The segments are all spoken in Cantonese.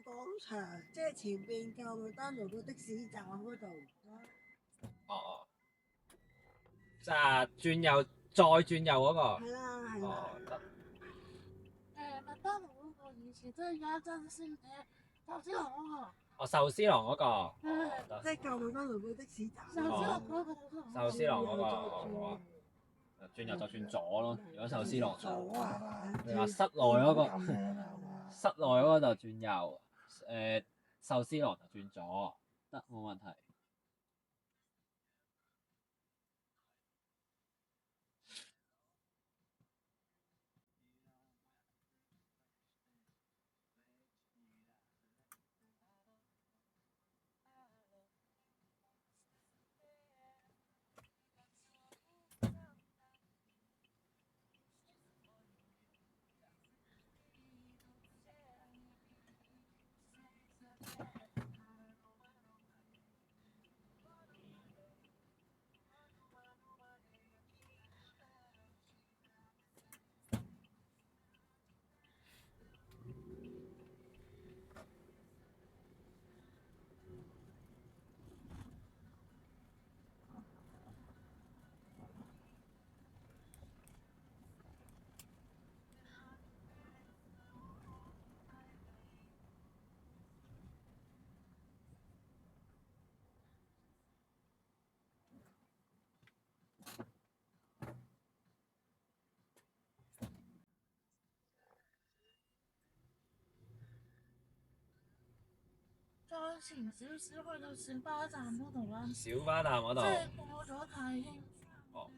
廣場，即係前邊舊麥當勞個的士站嗰度。哦，即係轉右，再轉右嗰個。係啦，係啦。哦，得。麥當勞嗰個以前都係有一陣先嘅，壽司郎嗰個。哦，壽司郎嗰個。即係舊麥當勞個的士站。壽司郎嗰個。壽司郎嗰個好啊。轉右就轉左咯，如果壽司郎就。你話室內嗰個，室內嗰個就轉右，壽司郎就轉左，得冇問題。再前少少去到小巴站嗰度啦。小巴站嗰度。即係過咗太興。哦。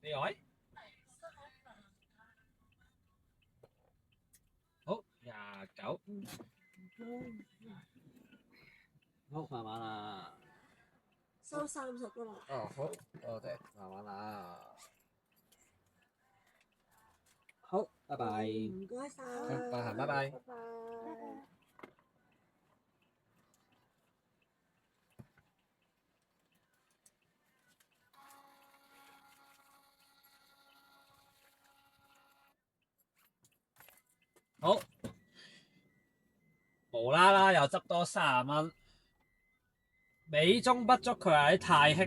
呢位？好，29。好，慢慢啦。收30㗎嘛。哦，好，多謝，慢慢啦。好，拜拜。唔該晒。拜拜。拜拜。好，無啦啦又執多30蚊，美中不足，佢喺太興。